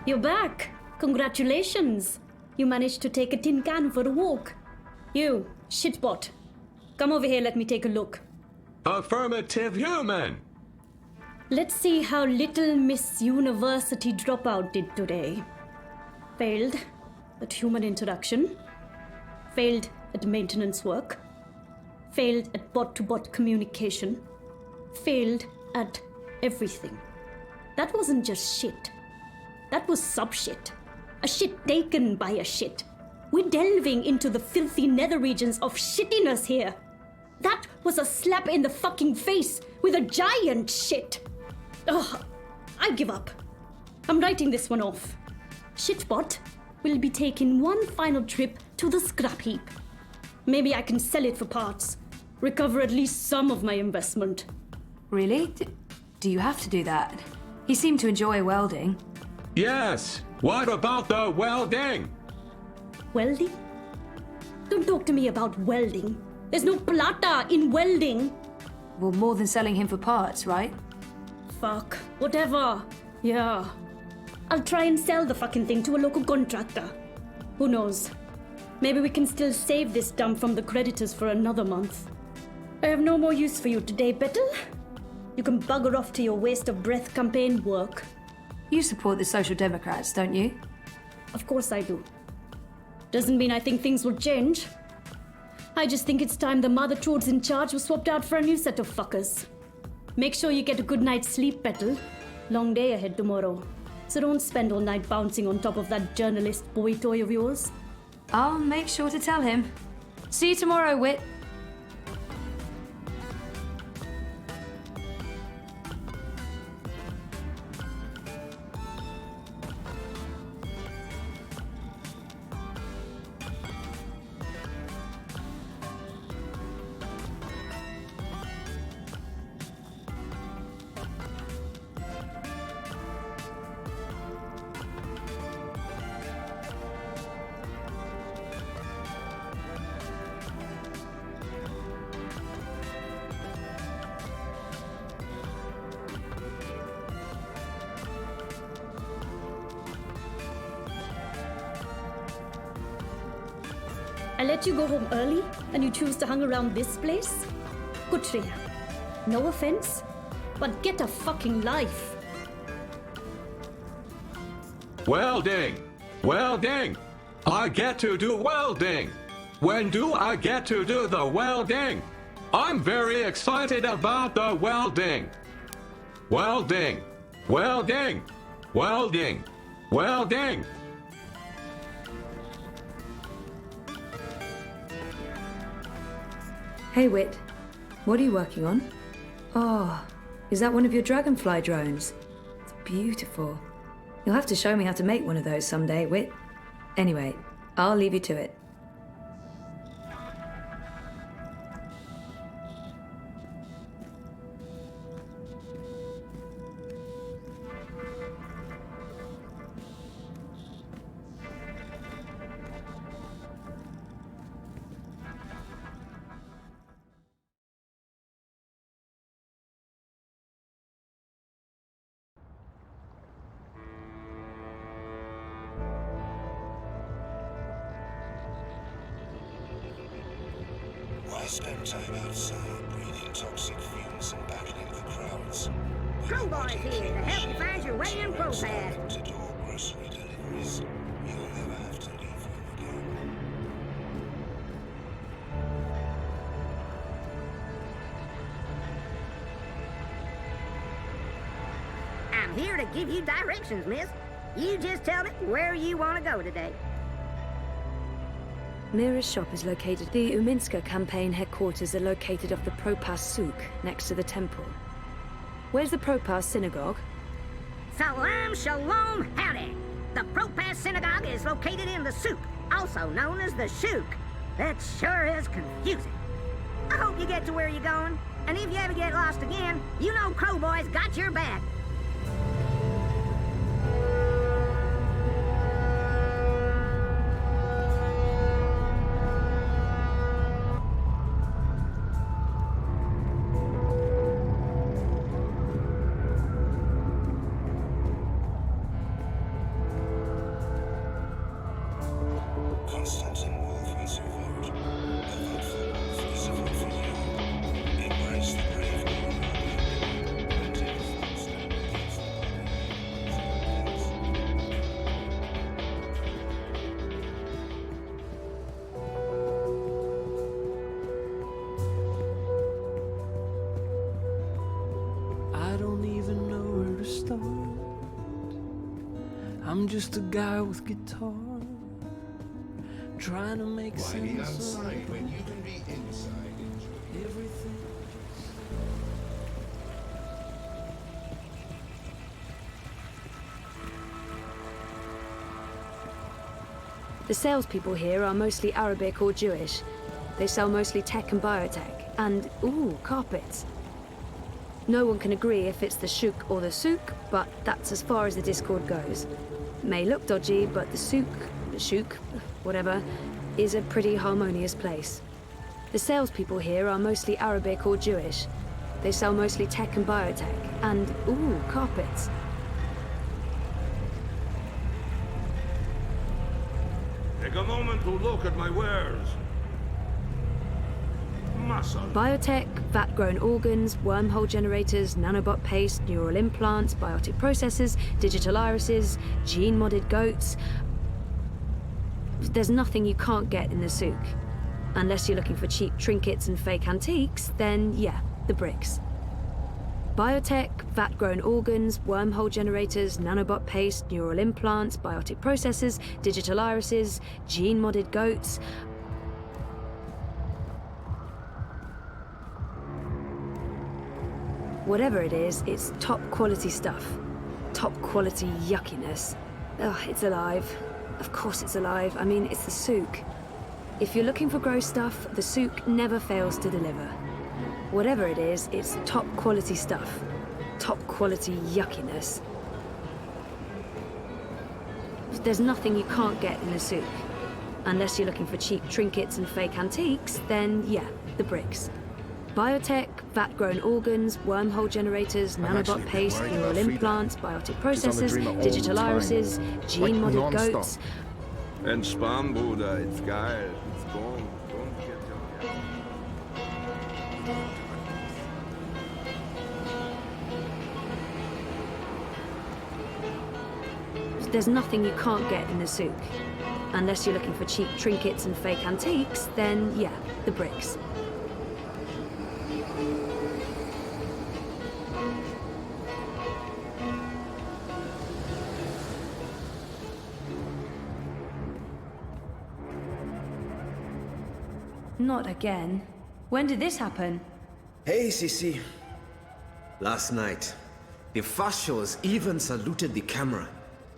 You're back. Congratulations. You managed to take a tin can for a walk. You, shitbot. Come over here, let me take a look. Affirmative human. Let's see how little Miss University dropout did today. Failed at human interaction. Failed at maintenance work. Failed at bot-to-bot communication. Failed at everything. That wasn't just shit. That was sub-shit. A shit taken by a shit. We're delving into the filthy nether regions of shittiness here. That was a slap in the fucking face with a giant shit. Ugh, I give up. I'm writing this one off. Shitbot will be taking one final trip to the scrap heap. Maybe I can sell it for parts. Recover at least some of my investment. Really? Do you have to do that? He seemed to enjoy welding. Yes. What about the welding? Welding? Don't talk to me about welding. There's no plata in welding. Well, more than selling him for parts, right? Fuck. Whatever. Yeah. I'll try and sell the fucking thing to a local contractor. Who knows? Maybe we can still save this dump from the creditors for another month. I have no more use for you today, Petal. You can bugger off to your waste of breath campaign work. You support the Social Democrats, don't you? Of course I do. Doesn't mean I think things will change. I just think it's time the mother toads in charge were swapped out for a new set of fuckers. Make sure you get a good night's sleep, Petal. Long day ahead tomorrow. So don't spend all night bouncing on top of that journalist boy toy of yours. I'll make sure to tell him. See you tomorrow, Wit. I let you go home early, and you choose to hang around this place? Good, Shreya. No offense, but get a fucking life. Welding. Welding. I get to do welding. When do I get to do the welding? I'm very excited about the welding. Welding. Welding. Welding. Welding. Hey, Wit. What are you working on? Oh, is that one of your dragonfly drones? It's beautiful. You'll have to show me how to make one of those someday, Wit. Anyway, I'll leave you to it. Why spend time outside breathing toxic fumes and battling the crowds? Crowboy's here to help you find your way in Crowpath. Door-to-door grocery deliveries. You'll never have to leave home again. I'm here to give you directions, miss. You just tell me where you want to go today. Mira's shop is located. The Uminska campaign headquarters are located off the Propas Souk, next to the temple. Where's the Propas synagogue? Salam Shalom Howdy. The Propas Synagogue is located in the souk, also known as the shuk. That sure is confusing. I hope you get to where you're going, and if you ever get lost again, you know Crowboy's got your back. Constantine Wolf wants your vote. A vote for Wolf is a vote for you. Embrace the brave new world and take a firm stand against I don't even know where to start. I'm just a guy with guitar, trying to make Why be sense of outside when you can be inside enjoying everything. The salespeople here are mostly Arabic or Jewish. They sell mostly tech and biotech, and, ooh, carpets. No one can agree if it's the shuk or the souk, but that's as far as the Discord goes. May look dodgy, but the shuk, whatever, is a pretty harmonious place. The salespeople here are mostly Arabic or Jewish. They sell mostly tech and biotech, and, ooh, carpets. Take a moment to look at my wares. Muscle. Biotech, vat-grown organs, wormhole generators, nanobot paste, neural implants, biotic processors, digital irises, gene-modded goats. There's nothing you can't get in the souk. Unless you're looking for cheap trinkets and fake antiques, then yeah, the bricks. Biotech, vat-grown organs, wormhole generators, nanobot paste, neural implants, biotic processors, digital irises, gene-modded goats. Whatever it is, it's top quality stuff. Top quality yuckiness. Ugh, it's alive. Of course it's alive. I mean, it's the souk. If you're looking for gross stuff, the souk never fails to deliver. Whatever it is, it's top quality stuff. Top quality yuckiness. There's nothing you can't get in the souk. Unless you're looking for cheap trinkets and fake antiques, then yeah, the bricks. Biotech, vat-grown organs, wormhole generators, nanobot paste, neural implants, biotic processors, digital irises, gene-modded goats. Entspann, Bruder, it's geil. It's gone. Don't get your There's nothing you can't get in the souk. Unless you're looking for cheap trinkets and fake antiques, then yeah, the bricks. Not again. When did this happen? Hey, Sisi. Last night, the Fashos even saluted the camera.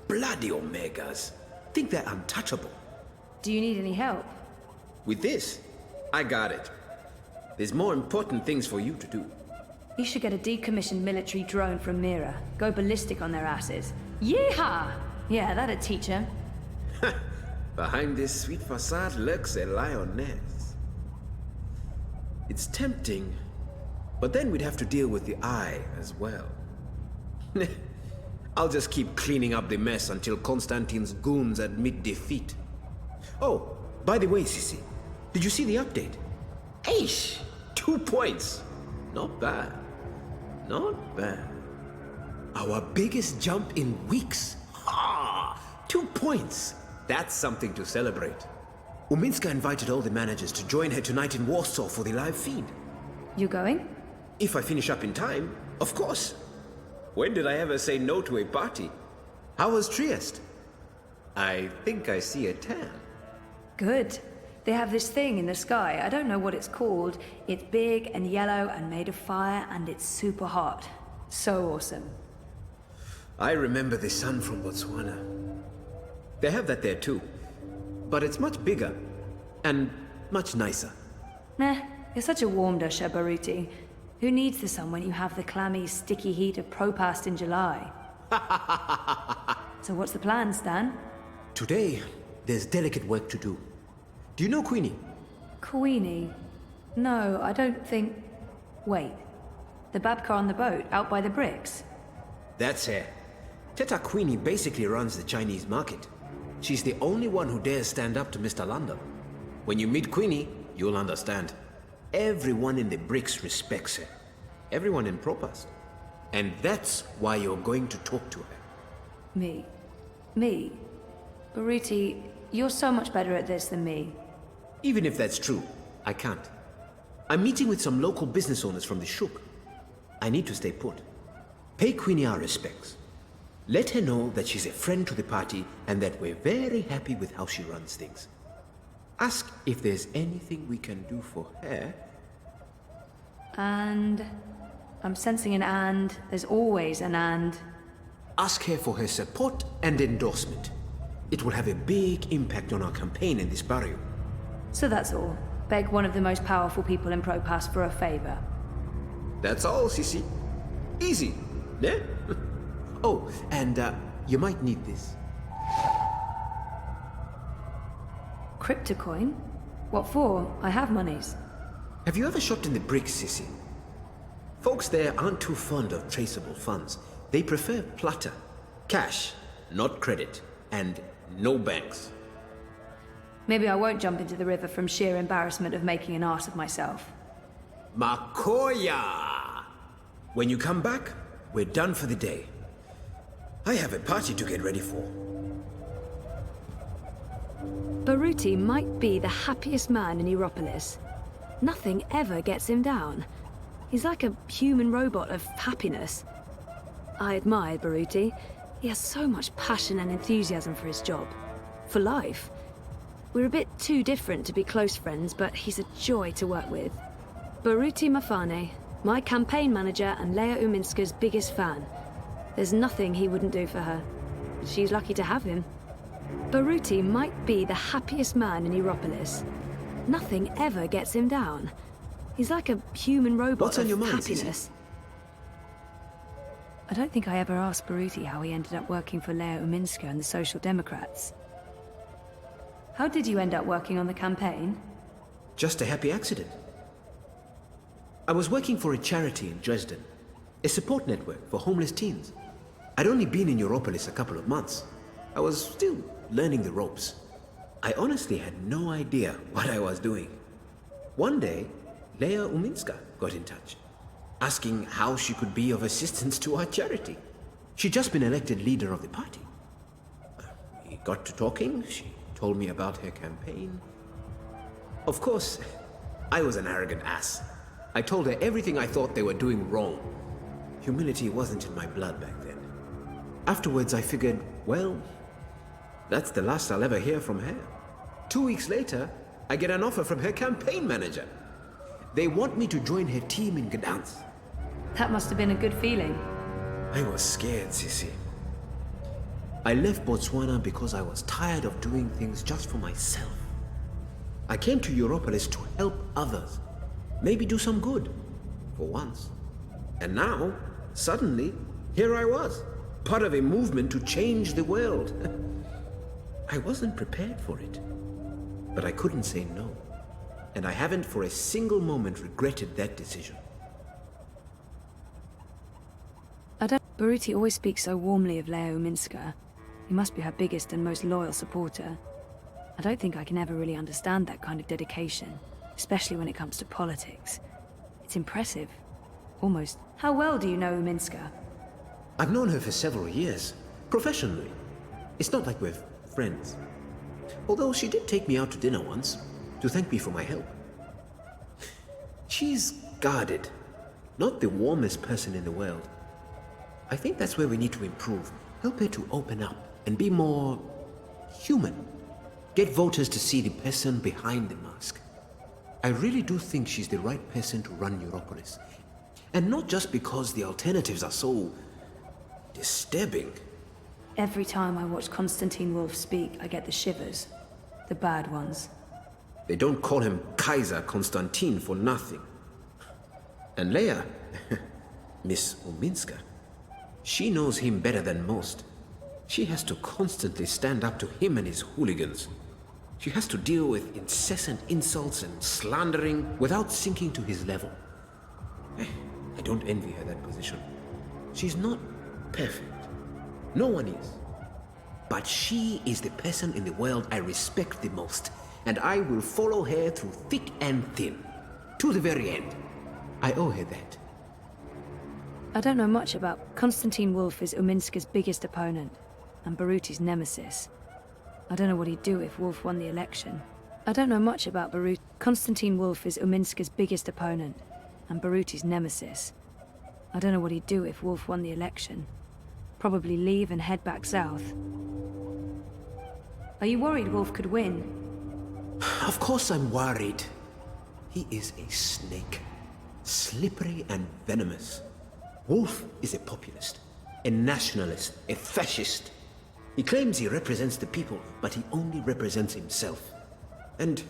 Bloody Omegas. Think they're untouchable. Do you need any help? With this, I got it. There's more important things for you to do. You should get a decommissioned military drone from Mira. Go ballistic on their asses. Yeehaw! Yeah, that'd teach him. Behind this sweet facade lurks a lioness. It's tempting, but then we'd have to deal with the eye as well. I'll just keep cleaning up the mess until Constantine's goons admit defeat. Oh, by the way, Sisi, did you see the update? Eish! 2 points! Not bad. Not bad. Our biggest jump in weeks. Ha! 2 points! That's something to celebrate. Uminska invited all the managers to join her tonight in Warsaw for the live feed. You going? If I finish up in time, of course. When did I ever say no to a party? How was Trieste? I think I see a tan. Good. They have this thing in the sky. I don't know what it's called. It's big and yellow and made of fire, and it's super hot. So awesome. I remember the sun from Botswana. They have that there too. But it's much bigger. And much nicer. Meh, you're such a warm-dusher, Baruti. Who needs the sun when you have the clammy, sticky heat of Propast in July? So what's the plan, Stan? Today, there's delicate work to do. Do you know Queenie? Queenie? No, I don't think... Wait. The Babka on the boat, out by the bricks? That's her. Teta Queenie basically runs the Chinese market. She's the only one who dares stand up to Mr. London. When you meet Queenie, you'll understand. Everyone in the bricks respects her. Everyone in Propast. And that's why you're going to talk to her. Me? Baruti, you're so much better at this than me. Even if that's true, I can't. I'm meeting with some local business owners from the Shuk. I need to stay put. Pay Queenie our respects. Let her know that she's a friend to the party and that we're very happy with how she runs things. Ask if there's anything we can do for her. And... I'm sensing an and. There's always an and. Ask her for her support and endorsement. It will have a big impact on our campaign in this barrio. So that's all. Beg one of the most powerful people in Propass for a favor. That's all, Sissy. Easy, yeah? Oh, and you might need this. Cryptocoin? What for? I have monies. Have you ever shopped in the bricks, Sissy? Folks there aren't too fond of traceable funds. They prefer plata. Cash, not credit. And no banks. Maybe I won't jump into the river from sheer embarrassment of making an ass of myself. Makoya! When you come back, we're done for the day. I have a party to get ready for. Baruti might be the happiest man in Europolis. Nothing ever gets him down. He's like a human robot of happiness. I admire Baruti. He has so much passion and enthusiasm for his job. For life. We're a bit too different to be close friends, but he's a joy to work with. Baruti Mafane, my campaign manager and Leia Uminska's biggest fan. There's nothing he wouldn't do for her. She's lucky to have him. Baruti might be the happiest man in Europolis. Nothing ever gets him down. He's like a human robot What's on of your mind, happiness. I don't think I ever asked Baruti how he ended up working for Leia Uminska and the Social Democrats. How did you end up working on the campaign? Just a happy accident. I was working for a charity in Dresden, a support network for homeless teens. I'd only been in Europolis a couple of months. I was still learning the ropes. I honestly had no idea what I was doing. One day, Leia Uminska got in touch, asking how she could be of assistance to our charity. She'd just been elected leader of the party. We got to talking, she told me about her campaign. Of course, I was an arrogant ass. I told her everything I thought they were doing wrong. Humility wasn't in my blood back then. Afterwards, I figured, well, that's the last I'll ever hear from her. 2 weeks later, I get an offer from her campaign manager. They want me to join her team in Gdansk. That must have been a good feeling. I was scared, Sissy. I left Botswana because I was tired of doing things just for myself. I came to Europolis to help others. Maybe do some good. For once. And now, suddenly, here I was. Part of a movement to change the world. I wasn't prepared for it. But I couldn't say no. And I haven't for a single moment regretted that decision. Baruti always speaks so warmly of Leia Uminska. He must be her biggest and most loyal supporter. I don't think I can ever really understand that kind of dedication, especially when it comes to politics. It's impressive. Almost. How well do you know Uminska? I've known her for several years, professionally. It's not like we're friends. Although she did take me out to dinner once, to thank me for my help. She's guarded, not the warmest person in the world. I think that's where we need to improve. Help her to open up and be more human. Get voters to see the person behind the mask. I really do think she's the right person to run Europolis. And not just because the alternatives are so disturbing. Every time I watch Konstantin Wolf speak, I get the shivers. The bad ones. They don't call him Kaiser Konstantin for nothing. And Leia, Miss Uminska, she knows him better than most. She has to constantly stand up to him and his hooligans. She has to deal with incessant insults and slandering without sinking to his level. I don't envy her that position. She's not perfect. No one is. But she is the person in the world I respect the most, and I will follow her through thick and thin, to the very end. I owe her that. I don't know much about... Konstantin Wolf is Uminska's biggest opponent, and Baruti's nemesis. I don't know what he'd do if Wolf won the election. I don't know much about Baruti. Konstantin Wolf is Uminska's biggest opponent, and Baruti's nemesis. I don't know what he'd do if Wolf won the election. Probably leave and head back south. Are you worried Wolf could win? Of course I'm worried. He is a snake. Slippery and venomous. Wolf is a populist, a nationalist, a fascist. He claims he represents the people, but he only represents himself. And,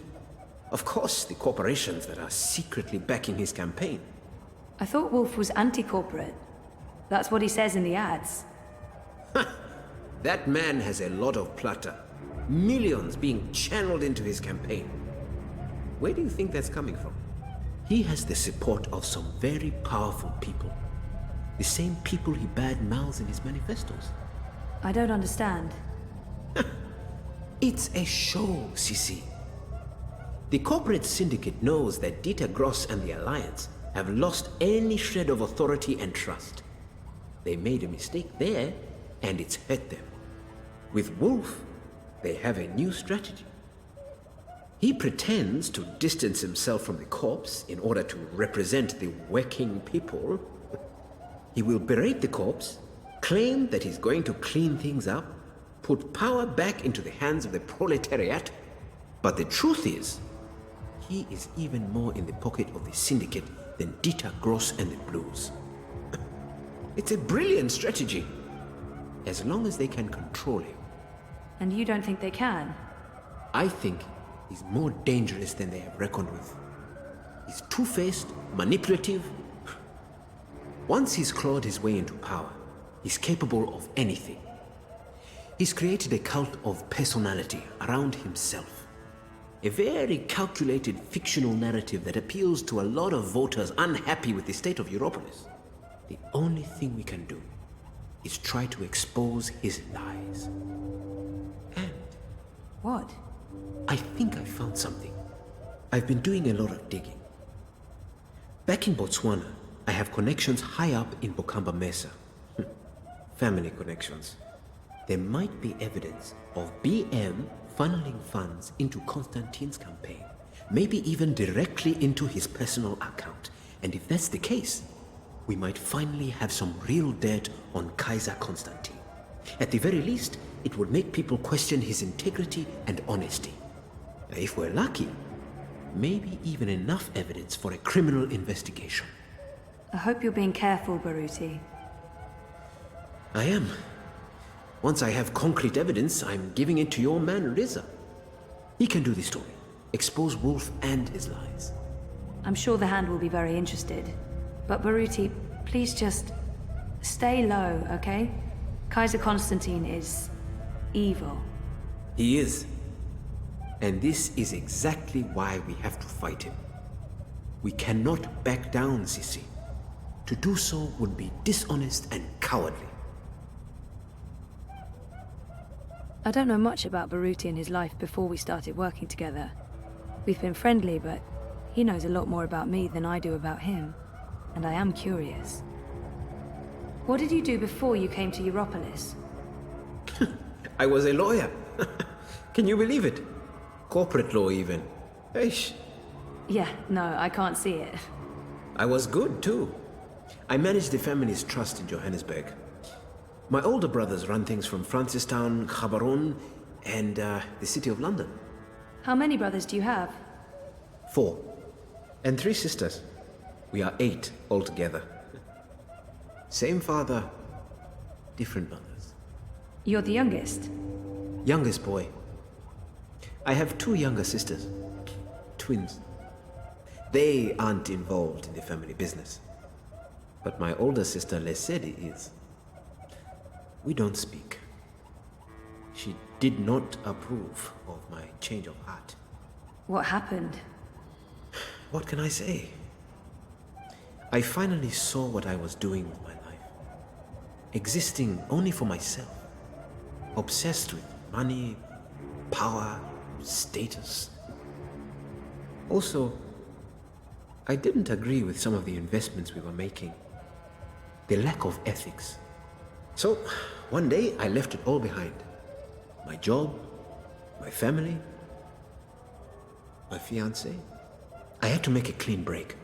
of course, the corporations that are secretly backing his campaign. I thought Wolf was anti-corporate. That's what he says in the ads. That man has a lot of plata. Millions being channeled into his campaign. Where do you think that's coming from? He has the support of some very powerful people. The same people he bad-mouths in his manifestos. I don't understand. It's a show, Sisi. The corporate syndicate knows that Dieter Gross and the Alliance have lost any shred of authority and trust. They made a mistake there, and it's hurt them. With Wolf, they have a new strategy. He pretends to distance himself from the corps in order to represent the working people. He will berate the corps, claim that he's going to clean things up, put power back into the hands of the proletariat. But the truth is, he is even more in the pocket of the syndicate than Dieter Gross and the Blues. It's a brilliant strategy, as long as they can control him. And you don't think they can? I think he's more dangerous than they have reckoned with. He's two-faced, manipulative. Once he's clawed his way into power, he's capable of anything. He's created a cult of personality around himself. A very calculated fictional narrative that appeals to a lot of voters unhappy with the state of Europolis. The only thing we can do is try to expose his lies. And What? I think I found something. I've been doing a lot of digging. Back in Botswana, I have connections high up in Bokamba Mesa. Family connections. There might be evidence of BM funneling funds into Konstantin's campaign, maybe even directly into his personal account. And if that's the case, we might finally have some real dirt on Kaiser Konstantin. At the very least, it would make people question his integrity and honesty. If we're lucky, maybe even enough evidence for a criminal investigation. I hope you're being careful, Baruti. I am. Once I have concrete evidence, I'm giving it to your man, Riza. He can do the story, expose Wolf and his lies. I'm sure the Hand will be very interested. But Baruti, please just stay low, okay? Kaiser Konstantin is evil. He is. And this is exactly why we have to fight him. We cannot back down, Sisi. To do so would be dishonest and cowardly. I don't know much about Baruti and his life before we started working together. We've been friendly, but he knows a lot more about me than I do about him. And I am curious. What did you do before you came to Europolis? I was a lawyer. Can you believe it? Corporate law, even. Eish. Yeah, no, I can't see it. I was good, too. I managed the family's trust in Johannesburg. My older brothers run things from Francistown, Gaborone, and the City of London. How many brothers do you have? 4. And 3 sisters. We are 8 altogether. Same father, different mothers. You're the youngest? Youngest boy. I have 2 younger sisters. Twins. They aren't involved in the family business. But my older sister, Lesedi, is. We don't speak. She did not approve of my change of heart. What happened? What can I say? I finally saw what I was doing with my life. Existing only for myself. obsessed with money, power, status. Also, I didn't agree with some of the investments we were making. The lack of ethics. So, one day I left it all behind. My job, my family, my fiancée. I had to make a clean break.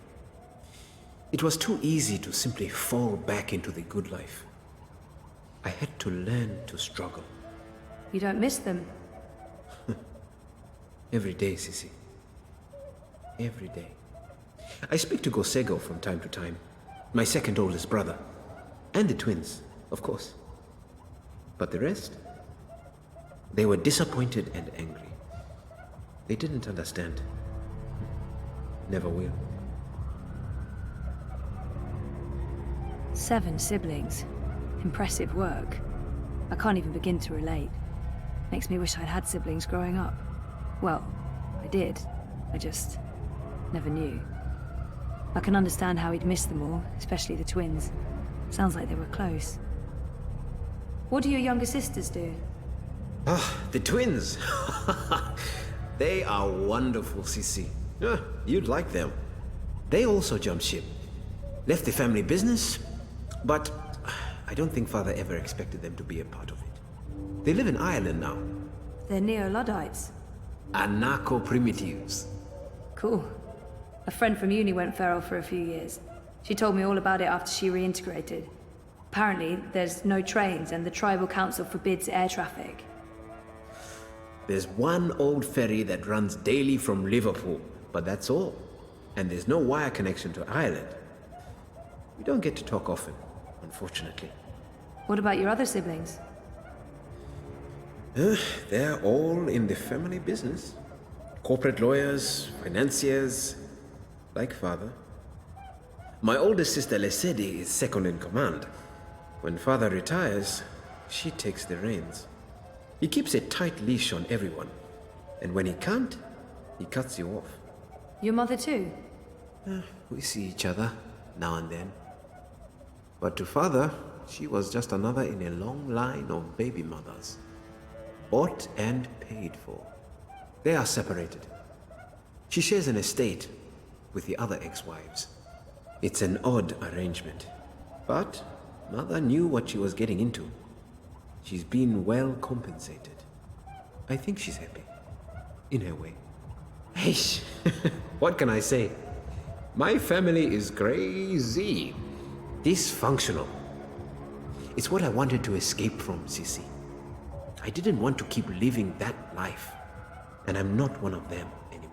It was too easy to simply fall back into the good life. I had to learn to struggle. You don't miss them? Every day, Sissy. Every day. I speak to Gosego from time to time, my second oldest brother, and the twins, of course. But the rest? They were disappointed and angry. They didn't understand. Never will. 7 siblings. Impressive work. I can't even begin to relate. Makes me wish I'd had siblings growing up. Well, I did. I just never knew. I can understand how he'd miss them all, especially the twins. Sounds like they were close. What do your younger sisters do? Ah, the twins! They are wonderful, Sissy. You'd like them. They also jumped ship. Left the family business, but I don't think Father ever expected them to be a part of it. They live in Ireland now. They're neo-Luddites. Anarcho-primitives. Cool. A friend from uni went feral for a few years. She told me all about it after she reintegrated. Apparently, there's no trains and the tribal council forbids air traffic. There's one old ferry that runs daily from Liverpool, but that's all. And there's no wire connection to Ireland. We don't get to talk often, unfortunately. What about your other siblings? They're all in the family business. Corporate lawyers, financiers, like Father. My oldest sister Lesedi is second in command. When Father retires, she takes the reins. He keeps a tight leash on everyone, and when he can't, he cuts you off. Your mother too? We see each other now and then. But to Father, she was just another in a long line of baby mothers. Bought and paid for. They are separated. She shares an estate with the other ex-wives. It's an odd arrangement. But Mother knew what she was getting into. She's been well compensated. I think she's happy. In her way. Hey, what can I say? My family is crazy. Dysfunctional. It's what I wanted to escape from, Sissy. I didn't want to keep living that life. And I'm not one of them anymore.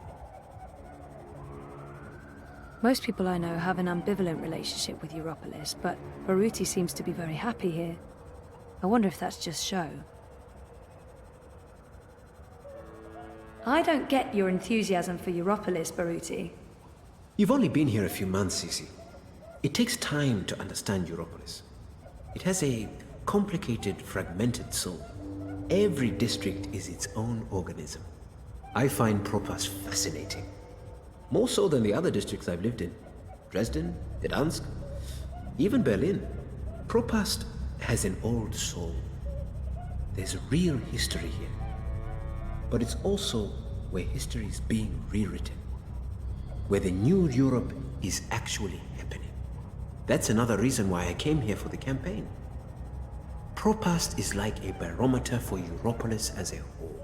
Most people I know have an ambivalent relationship with Europolis, but Baruti seems to be very happy here. I wonder if that's just show. I don't get your enthusiasm for Europolis, Baruti. You've only been here a few months, Sissy. It takes time to understand Europolis. It has a complicated, fragmented soul. Every district is its own organism. I find Propast fascinating. More so than the other districts I've lived in. Dresden, Gdansk, even Berlin. Propast has an old soul. There's real history here. But it's also where history is being rewritten. Where the new Europe is actually happening. That's another reason why I came here for the campaign. Propast is like a barometer for Europolis as a whole.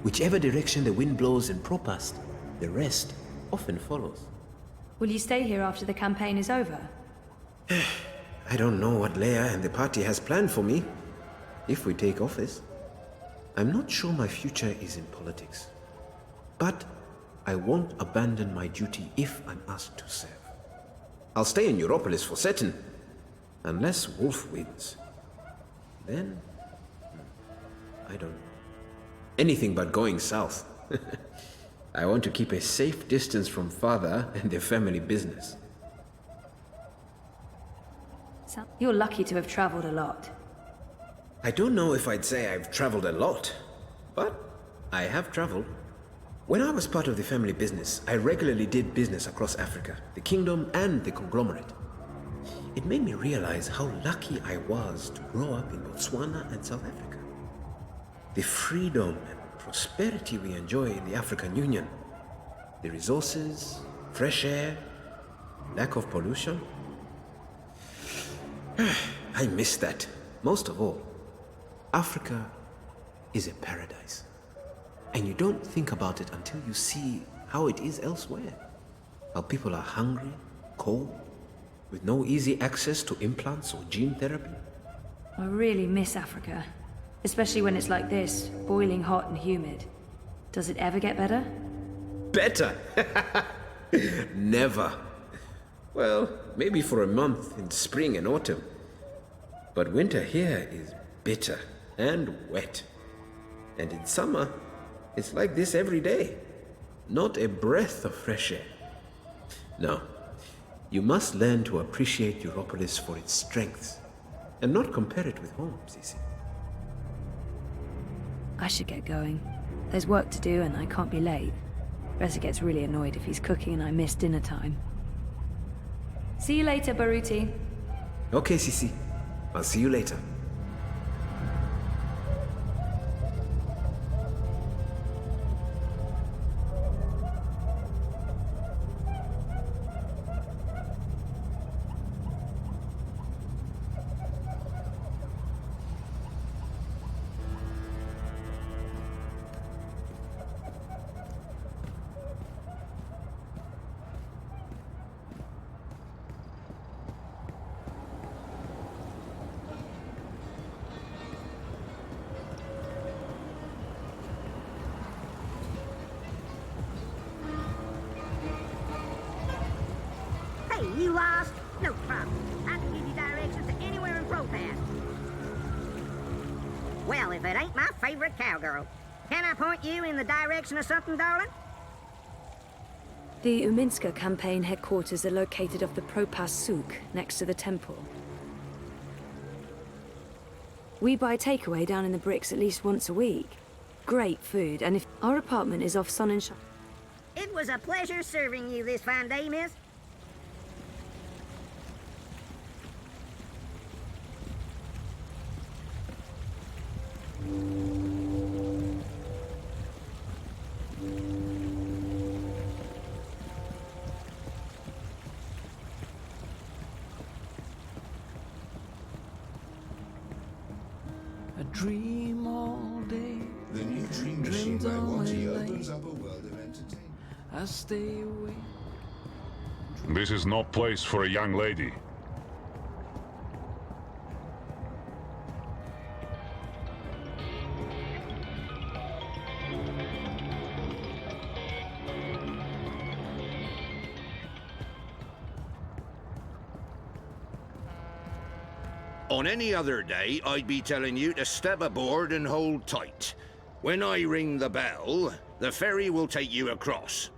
Whichever direction the wind blows in Propast, the rest often follows. Will you stay here after the campaign is over? I don't know what Leia and the party has planned for me, if we take office. I'm not sure my future is in politics. But I won't abandon my duty if I'm asked to serve. I'll stay in Europolis for certain, unless Wolf wins. Then, I don't know. Anything but going south. I want to keep a safe distance from Father and the family business. You're lucky to have traveled a lot. I don't know if I'd say I've traveled a lot, but I have traveled. When I was part of the family business, I regularly did business across Africa, the kingdom, and the conglomerate. It made me realize how lucky I was to grow up in Botswana and South Africa. the freedom and prosperity we enjoy in the African Union, the resources, fresh air, lack of pollution. I miss that. Most of all, Africa is a paradise. And you don't think about it until you see how it is elsewhere. How people are hungry, cold, with no easy access to implants or gene therapy. I really miss Africa, especially when it's like this, boiling hot and humid. Does it ever get better? Better? Never. Well, maybe for a month in spring and autumn. But winter here is bitter and wet. And in summer, it's like this every day. Not a breath of fresh air. No, you must learn to appreciate Europolis for its strengths and not compare it with home, Sisi. I should get going. There's work to do and I can't be late. Reza gets really annoyed if he's cooking and I miss dinner time. See you later, Baruti. Okay, Sisi. I'll see you later. Hey, you lost? No problem. I can give you directions to anywhere in Propass. Well, if it ain't my favorite cowgirl, can I point you in the direction of something, darling? The Uminska campaign headquarters are located off the Propass Souk, next to the temple. We buy takeaway down in the bricks at least once a week. Great food, and if our apartment is off Sonnenschein. It was a pleasure serving you this fine day, miss. I dream all day. The new Dream Machine Dreams by all Monty my opens life. up a world of entertainment. I stay awake. This is no place for a young lady. On any other day, I'd be telling you to step aboard and hold tight. When I ring the bell, the ferry will take you across.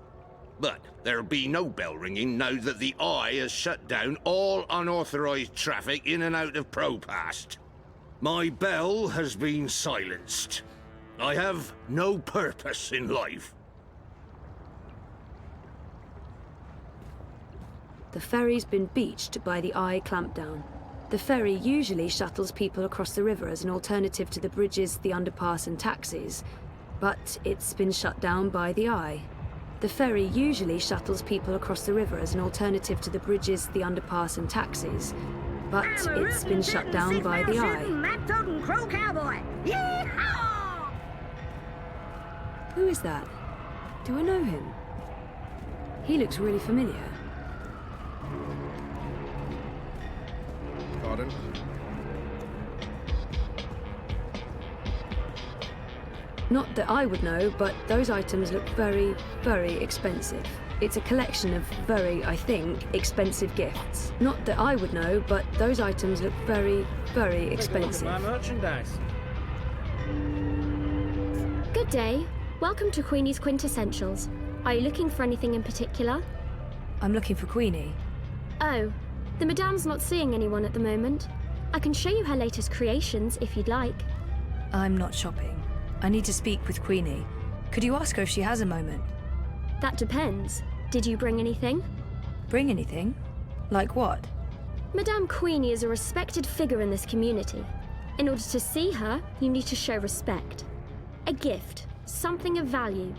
But there'll be no bell ringing now that the Eye has shut down all unauthorized traffic in and out of Propast. My bell has been silenced. I have no purpose in life. The ferry's been beached by the Eye clampdown. The ferry usually shuttles people across the river as an alternative to the bridges, the underpass and taxis. But it's been shut down by the Eye. The ferry usually shuttles people across the river as an alternative to the bridges, the underpass and taxis. But it's been shut down by the Eye. Map-toting crow cowboy. Yeehaw! Who is that? Do I know him? He looks really familiar. Pardon? Not that I would know, but those items look very, very expensive. It's a collection of very, I think, expensive gifts. Not that I would know, but those items look very, very expensive. merchandise. Good day. Welcome to Queenie's Quintessentials. Are you looking for anything in particular? I'm looking for Queenie. Oh, the Madame's not seeing anyone at the moment. I can show you her latest creations if you'd like. I'm not shopping. I need to speak with Queenie. Could you ask her if she has a moment? That depends. Did you bring anything? Bring anything? Like what? Madame Queenie is a respected figure in this community. In order to see her, you need to show respect. A gift. Something of value.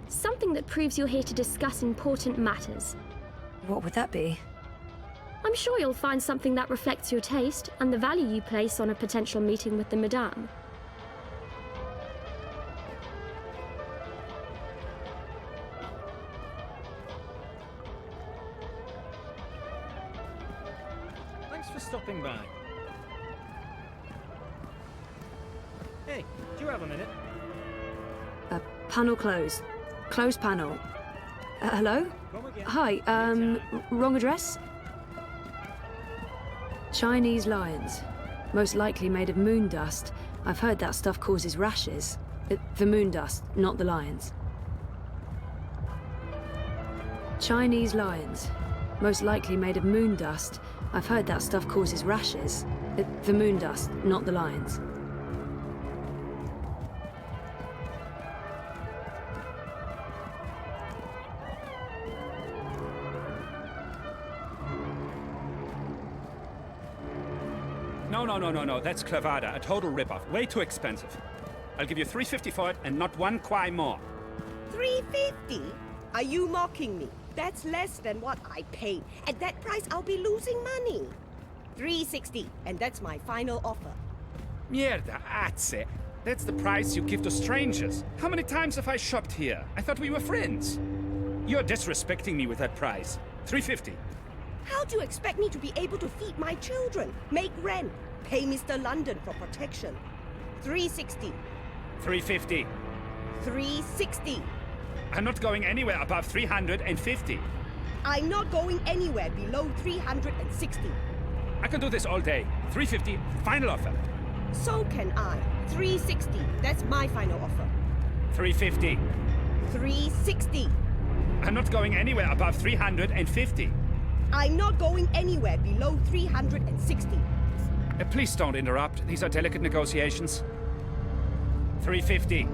Something that proves you're here to discuss important matters. What would that be? I'm sure you'll find something that reflects your taste and the value you place on a potential meeting with the Madame. Thanks for stopping by. Hey, do you have a minute? Panel closed. Closed panel. Hello? Come again. Hi, wrong address? Chinese lions. Most likely made of moon dust. I've heard that stuff causes rashes. The moon dust, not the lions. Chinese lions. Most likely made of moon dust. I've heard that stuff causes rashes. The moon dust, not the lions. No, that's clavada, a total rip-off. Way too expensive. I'll give you $3.50 for it and not one quai more. $3.50? Are you mocking me? That's less than what I paid. At that price, I'll be losing money. $3.60, and that's my final offer. Mierda, azze. That's the price you give to strangers. How many times have I shopped here? I thought we were friends. You're disrespecting me with that price. $3.50. How do you expect me to be able to feed my children, make rent, pay Mr. London for protection? $3.60. $3.50. $3.60. I'm not going anywhere above $350. I'm not going anywhere below $360. I can do this all day. $3.50, final offer. So can I. $3.60. That's my final offer. $3.50. $3.60. I'm not going anywhere above $350. I'm not going anywhere below $360. Please don't interrupt. These are delicate negotiations. $3.50.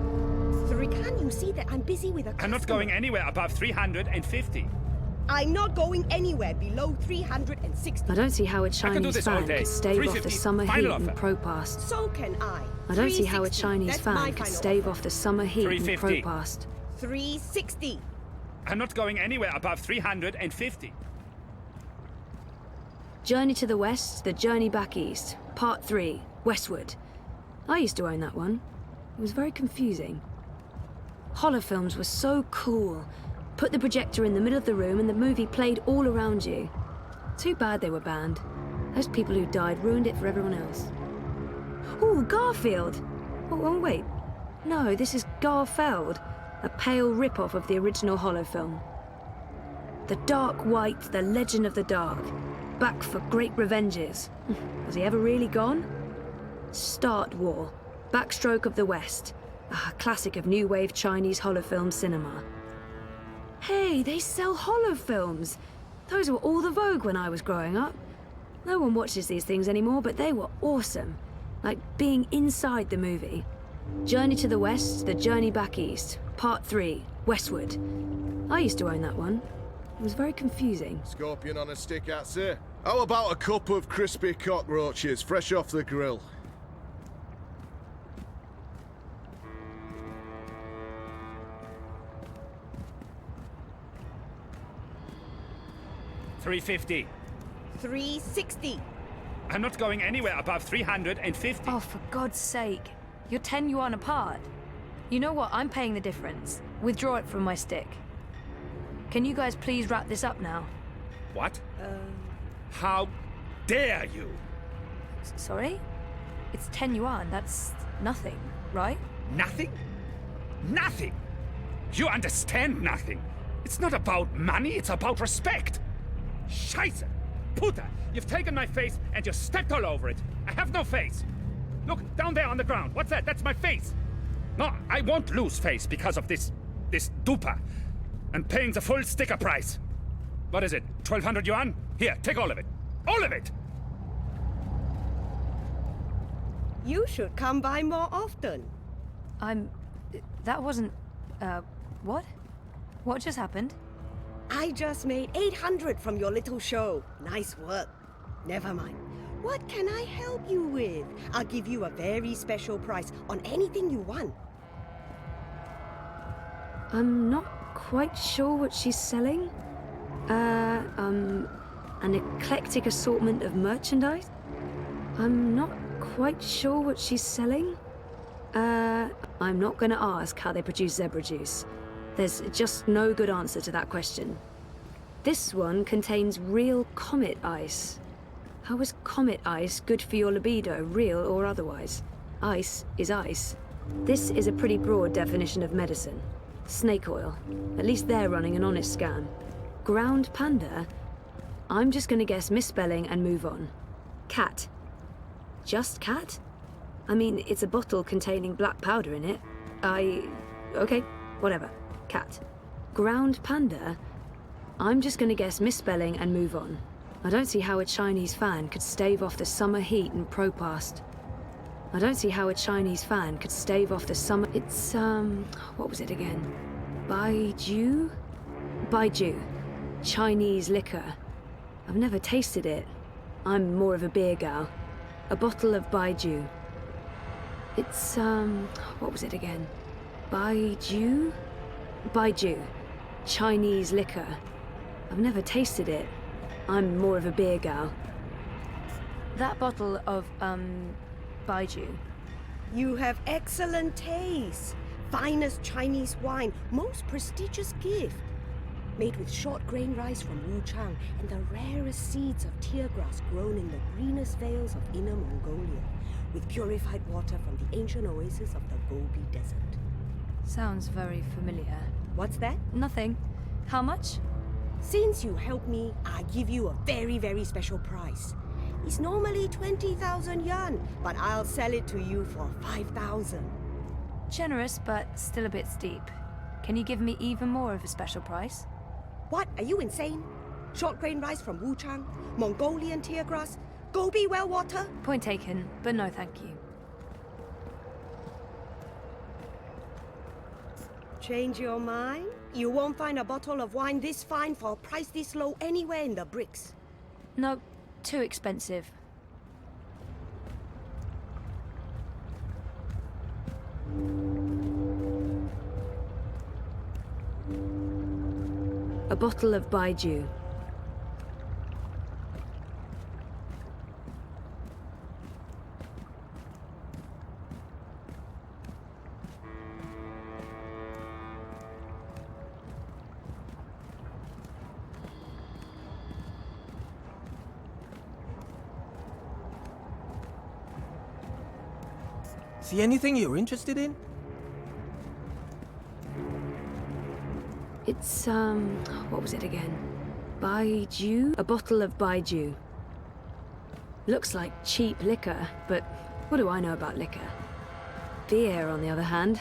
Can't you see that I'm busy with a customer? I'm not going anywhere above $350. I'm not going anywhere below $360. I don't see how a Chinese fan could stave off the summer heat in Propast. So can I. I don't see how a Chinese That's fan could stave off the summer heat in $3.50. Propast. $3.60. I'm not going anywhere above $350. Journey to the West, The Journey Back East, Part 3, Westward. I used to own that one. It was very confusing. Holofilms were so cool. Put the projector in the middle of the room and the movie played all around you. Too bad they were banned. Those people who died ruined it for everyone else. Ooh, Garfield! Oh, wait. No, this is Garfeld, a pale rip-off of the original holofilm. The Dark White, The Legend of the Dark. Back for great revenges. Was he ever really gone? Start War. Backstroke of the West. A classic of new wave Chinese holofilm cinema. Hey, they sell holofilms! Those were all the vogue when I was growing up. No one watches these things anymore, but they were awesome. Like being inside the movie. Journey to the West, The Journey Back East. Part 3, Westward. I used to own that one. It was very confusing. Scorpion on a stick, that's it. How about a cup of crispy cockroaches, fresh off the grill? $3.50. $3.60. I'm not going anywhere above $350. Oh, for God's sake. You're 10 yuan apart. You know what? I'm paying the difference. Withdraw it from my stick. Can you guys please wrap this up now? What? How dare you? Sorry? It's 10 yuan. That's nothing, right? Nothing? Nothing! You understand nothing. It's not about money, it's about respect. Scheiße! Puta! You've taken my face and you stepped all over it. I have no face. Look, down there on the ground. What's that? That's my face. No, I won't lose face because of this dupa. And paying the full sticker price. What is it? 1,200 yuan? Here, take all of it. All of it! You should come by more often. That wasn't... what? What just happened? I just made 800 from your little show. Nice work. Never mind. What can I help you with? I'll give you a very special price on anything you want. I'm not quite sure what she's selling. An eclectic assortment of merchandise? I'm not quite sure what she's selling. I'm not gonna ask how they produce zebra juice. There's just no good answer to that question. This one contains real comet ice. How is comet ice good for your libido, real or otherwise? Ice is ice. This is a pretty broad definition of medicine. Snake oil. At least they're running an honest scam. Ground panda? I'm just gonna guess misspelling and move on. Cat. Just cat? I mean, it's a bottle containing black powder in it. Okay, whatever. Cat. Ground panda? I'm just gonna guess misspelling and move on. I don't see how a Chinese fan could stave off the summer heat and propast. I don't see how a Chinese fan could stave off the summer... It's, what was it again? Baijiu? Baijiu. Chinese liquor. I've never tasted it. I'm more of a beer gal. A bottle of Baijiu. It's, what was it again? Baijiu? Baijiu. Chinese liquor. I've never tasted it. I'm more of a beer gal. That bottle of, Baijiu. You have excellent taste. Finest Chinese wine, most prestigious gift. Made with short grain rice from Wuchang and the rarest seeds of tear grass grown in the greenest vales of Inner Mongolia, with purified water from the ancient oasis of the Gobi Desert. Sounds very familiar. What's that? Nothing. How much? Since you helped me, I give you a very, very special price. It's normally 20,000 yuan, but I'll sell it to you for 5,000. Generous, but still a bit steep. Can you give me even more of a special price? What? Are you insane? Short grain rice from Wuchang, Mongolian tear grass, Gobi well water? Point taken, but no thank you. Change your mind? You won't find a bottle of wine this fine for a price this low anywhere in the bricks. No, too expensive. A bottle of Baijiu. See anything you're interested in? It's, what was it again? Baijiu? A bottle of Baijiu. Looks like cheap liquor, but what do I know about liquor? Beer, on the other hand.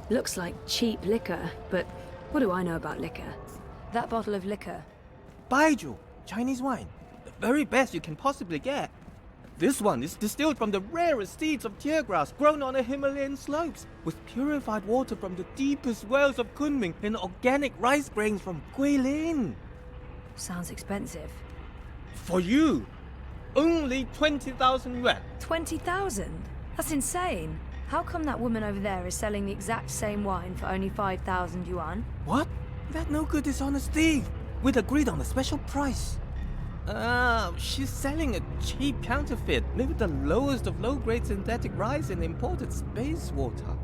Looks like cheap liquor, but what do I know about liquor? That bottle of liquor. Baijiu, Chinese wine. The very best you can possibly get. This one is distilled from the rarest seeds of tear grass grown on the Himalayan slopes, with purified water from the deepest wells of Kunming and organic rice grains from Guilin. Sounds expensive. For you, only 20,000 yuan. 20,000? That's insane. How come that woman over there is selling the exact same wine for only 5,000 yuan? What? That no good dishonest thief. We'd agreed on a special price. She's selling a cheap counterfeit, maybe the lowest of low-grade synthetic rice and imported space water.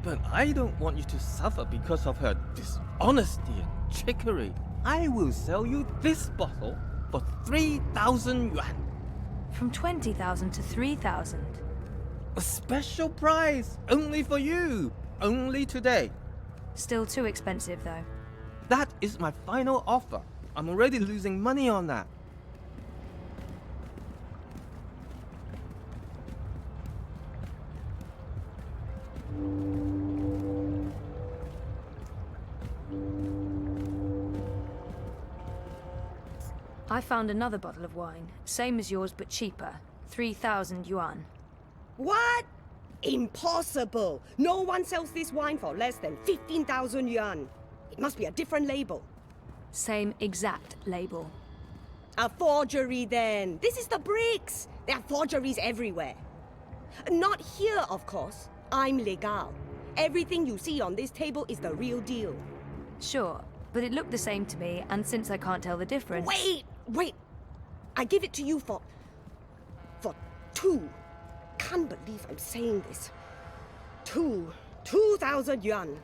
But I don't want you to suffer because of her dishonesty and trickery. I will sell you this bottle for 3,000 yuan. From 20,000 to 3,000? A special price, only for you, only today. Still too expensive, though. That is my final offer. I'm already losing money on that. I found another bottle of wine, same as yours but cheaper. 3,000 yuan. What? Impossible! No one sells this wine for less than 15,000 yuan. It must be a different label. Same exact label. A forgery then. This is the bricks. There are forgeries everywhere. Not here, of course. I'm legal. everything you see on this table is the real deal. Sure, but it looked the same to me, and since I can't tell the difference... Wait! I give it to you for 2. Can't believe I'm saying this. 2,000 yuan.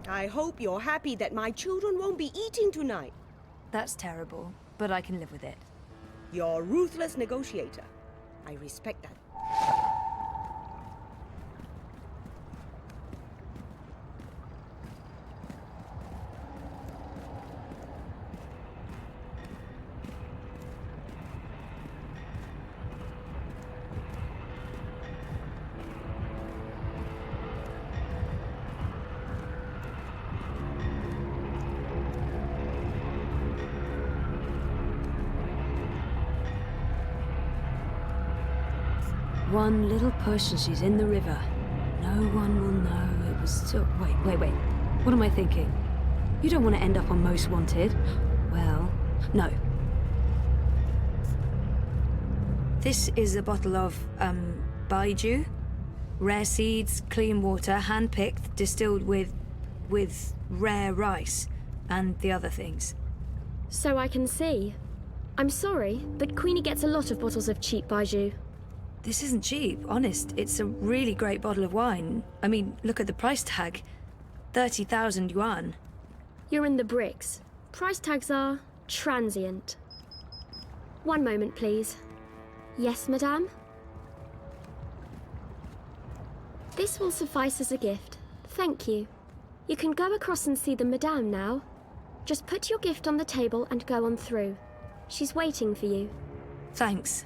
I hope you're happy that my children won't be eating tonight. That's terrible, but I can live with it. You're a ruthless negotiator. I respect that. One little push and she's in the river. No one will know it was so... Wait. What am I thinking? You don't want to end up on Most Wanted. Well, no. This is a bottle of, Baiju. Rare seeds, clean water, hand-picked, distilled with rare rice and the other things. So I can see. I'm sorry, but Queenie gets a lot of bottles of cheap Baiju. This isn't cheap, honest. It's a really great bottle of wine. I mean, look at the price tag. 30,000 yuan. You're in the bricks. Price tags are transient. One moment, please. Yes, madame? This will suffice as a gift. Thank you. You can go across and see the madame now. Just put your gift on the table and go on through. She's waiting for you. Thanks.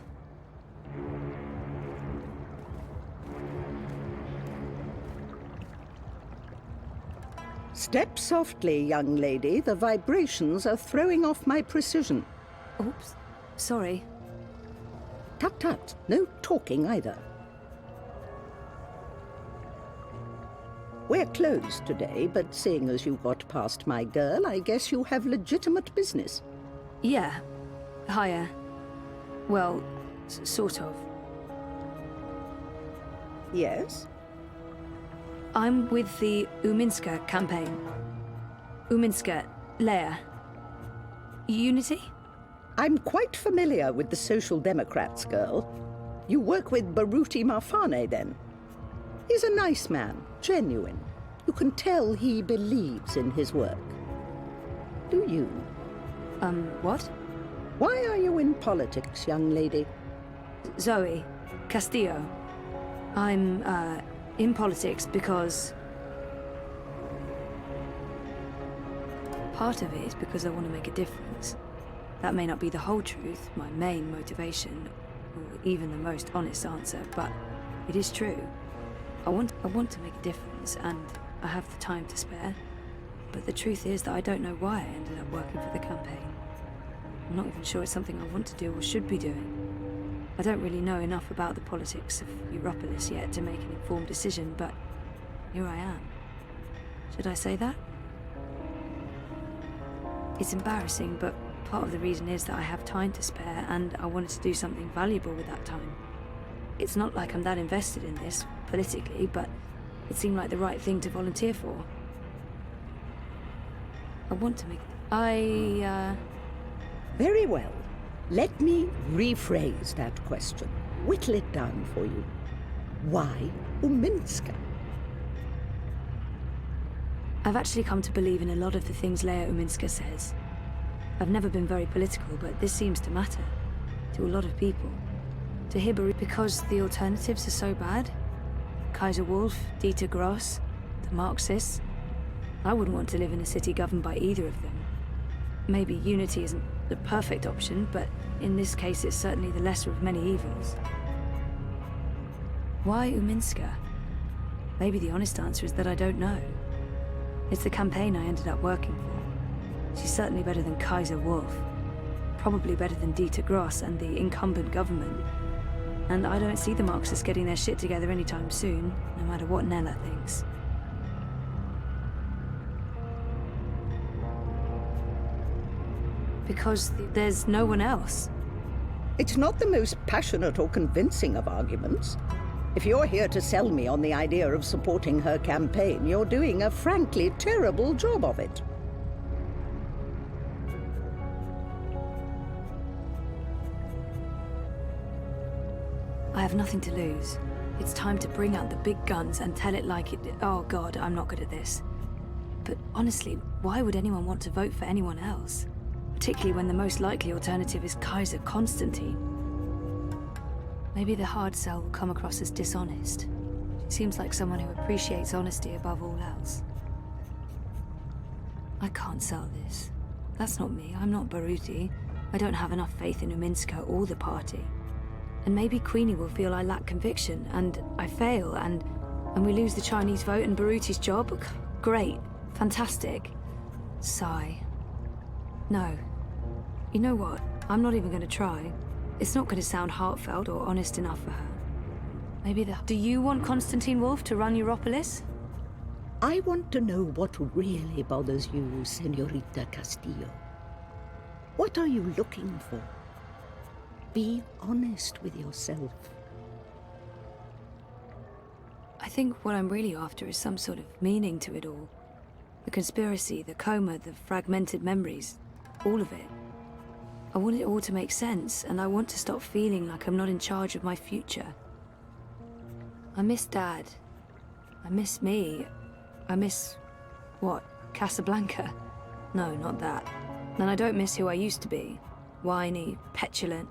Step softly, young lady. The vibrations are throwing off my precision. Oops. Sorry. Tut. No talking either. We're closed today, but seeing as you got past my girl, I guess you have legitimate business. Yeah. Hiya. Well, sort of. Yes? I'm with the Uminska campaign. Uminska, Leia. Unity? I'm quite familiar with the Social Democrats, girl. You work with Baruti Marfane, then? He's a nice man, genuine. You can tell he believes in his work. Do you? What? Why are you in politics, young lady? Zoe Castillo. I'm, in politics because... Part of it is because I want to make a difference. That may not be the whole truth, my main motivation, or even the most honest answer, but it is true. I want to make a difference, and I have the time to spare. But the truth is that I don't know why I ended up working for the campaign. I'm not even sure it's something I want to do or should be doing. I don't really know enough about the politics of Europolis yet to make an informed decision, but here I am. Should I say that? It's embarrassing, but part of the reason is that I have time to spare, and I wanted to do something valuable with that time. It's not like I'm that invested in this, politically, but it seemed like the right thing to volunteer for. I want to make... Very well. Let me rephrase that question. Whittle it down for you. Why Uminska? I've actually come to believe in a lot of the things Leia Uminska says. I've never been very political, but this seems to matter. To a lot of people. To Hibari, because the alternatives are so bad. Kaiser Wolf, Dieter Gross, the Marxists. I wouldn't want to live in a city governed by either of them. Maybe unity isn't the perfect option, but in this case it's certainly the lesser of many evils. Why Uminska? Maybe the honest answer is that I don't know. It's the campaign I ended up working for. She's certainly better than Kaiser Wolf. Probably better than Dieter Gross and the incumbent government. And I don't see the Marxists getting their shit together anytime soon, no matter what Nella thinks. Because there's no one else. It's not the most passionate or convincing of arguments. If you're here to sell me on the idea of supporting her campaign, you're doing a frankly terrible job of it. I have nothing to lose. It's time to bring out the big guns and tell it like it... Oh God, I'm not good at this. But honestly, why would anyone want to vote for anyone else? Particularly when the most likely alternative is Kaiser Constantine. Maybe the hard sell will come across as dishonest. She seems like someone who appreciates honesty above all else. I can't sell this. That's not me. I'm not Baruti. I don't have enough faith in Uminska or the party. And maybe Queenie will feel I lack conviction, and I fail, and we lose the Chinese vote and Baruti's job. Great. Fantastic. Sigh. No. You know what? I'm not even going to try. It's not going to sound heartfelt or honest enough for her. Maybe the... Do you want Constantine Wolf to run Europolis? I want to know what really bothers you, Senorita Castillo. What are you looking for? Be honest with yourself. I think what I'm really after is some sort of meaning to it all. The conspiracy, the coma, the fragmented memories. All of it. I want it all to make sense, and I want to stop feeling like I'm not in charge of my future. I miss Dad. I miss me. I miss... what? Casablanca? No, not that. And I don't miss who I used to be. Whiny, petulant.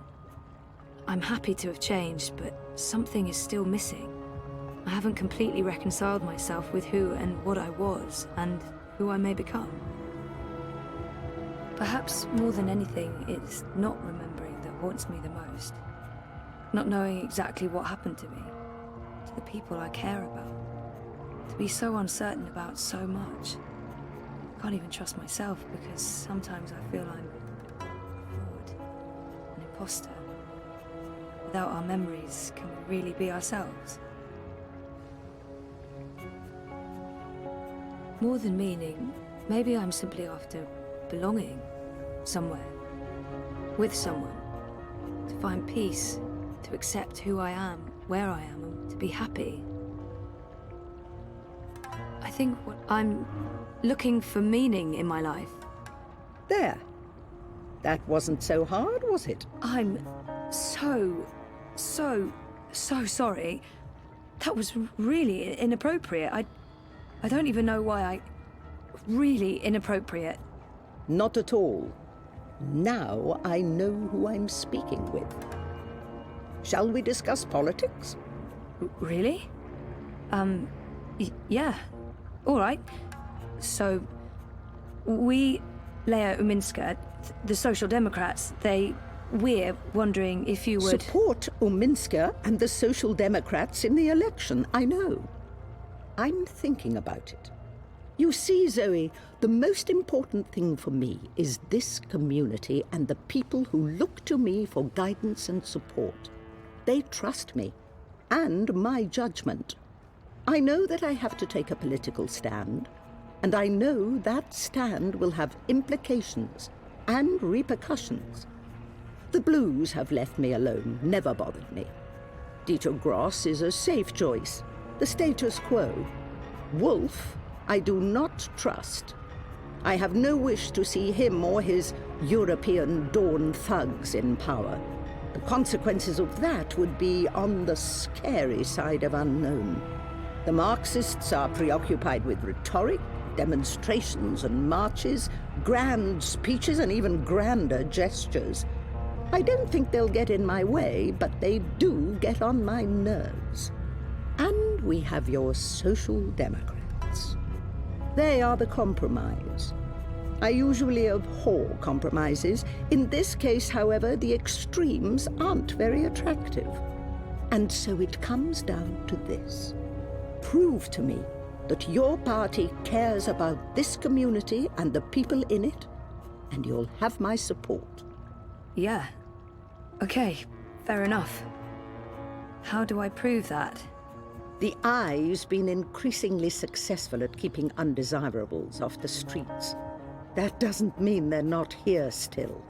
I'm happy to have changed, but something is still missing. I haven't completely reconciled myself with who and what I was, and who I may become. Perhaps more than anything, it's not remembering that haunts me the most. Not knowing exactly what happened to me, to the people I care about. To be so uncertain about so much. I can't even trust myself because sometimes I feel I'm a fraud, an imposter. Without our memories, can we really be ourselves? More than meaning, maybe I'm simply after belonging somewhere, with someone, to find peace, to accept who I am, where I am, and to be happy. I think what I'm looking for meaning in my life. There. That wasn't so hard, was it? I'm so sorry. That was really inappropriate. I don't even know why I... Really inappropriate. Not at all. Now I know who I'm speaking with. Shall we discuss politics? Really? Yeah. All right. So, we, Leia Uminska, the Social Democrats, we're wondering if you would... Support Uminska and the Social Democrats in the election, I know. I'm thinking about it. You see, Zoe, the most important thing for me is this community and the people who look to me for guidance and support. They trust me, and my judgment. I know that I have to take a political stand, and I know that stand will have implications and repercussions. The Blues have left me alone, never bothered me. Dieter Gross is a safe choice, the status quo. Wolf, I do not trust. I have no wish to see him or his European Dawn thugs in power. The consequences of that would be on the scary side of unknown. The Marxists are preoccupied with rhetoric, demonstrations and marches, grand speeches and even grander gestures. I don't think they'll get in my way, but they do get on my nerves. And we have your Social Democrats. They are the compromise. I usually abhor compromises. In this case, however, the extremes aren't very attractive. And so it comes down to this. Prove to me that your party cares about this community and the people in it, and you'll have my support. Yeah. Okay, fair enough. How do I prove that? The Eye's been increasingly successful at keeping undesirables off the streets. That doesn't mean they're not here still.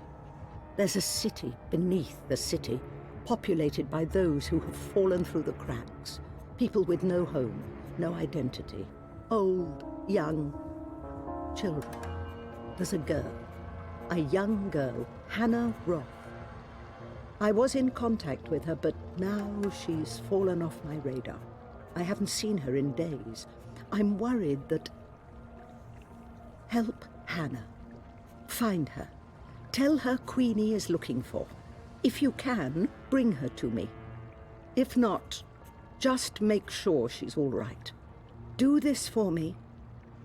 There's a city beneath the city, populated by those who have fallen through the cracks. People with no home, no identity. Old, young, children. There's a girl. A young girl, Hannah Roth. I was in contact with her, but now she's fallen off my radar. I haven't seen her in days. I'm worried that... Help Hannah. Find her. Tell her Queenie is looking for. If you can, bring her to me. If not, just make sure she's all right. Do this for me,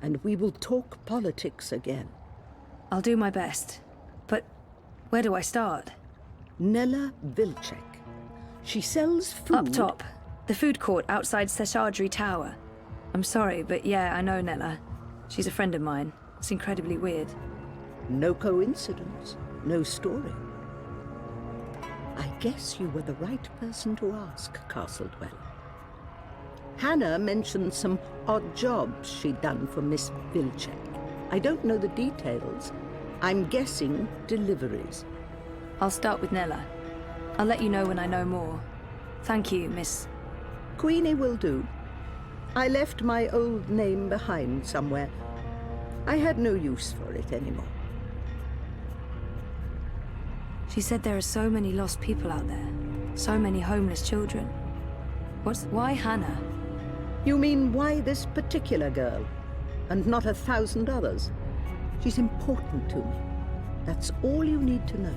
and we will talk politics again. I'll do my best. But where do I start? Nella Vilcek. She sells food... Up top. The food court outside Seshadri Tower. I'm sorry, but yeah, I know Nella. She's a friend of mine. It's incredibly weird. No coincidence. No story. I guess you were the right person to ask, Castle Dweller. Hannah mentioned some odd jobs she'd done for Miss Vilcek. I don't know the details. I'm guessing deliveries. I'll start with Nella. I'll let you know when I know more. Thank you, Miss... Queenie will do. I left my old name behind somewhere. I had no use for it anymore. She said there are so many lost people out there. So many homeless children. Why Hannah? You mean why this particular girl? And not 1,000 others? She's important to me. That's all you need to know.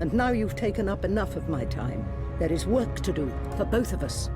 And now you've taken up enough of my time. There is work to do for both of us.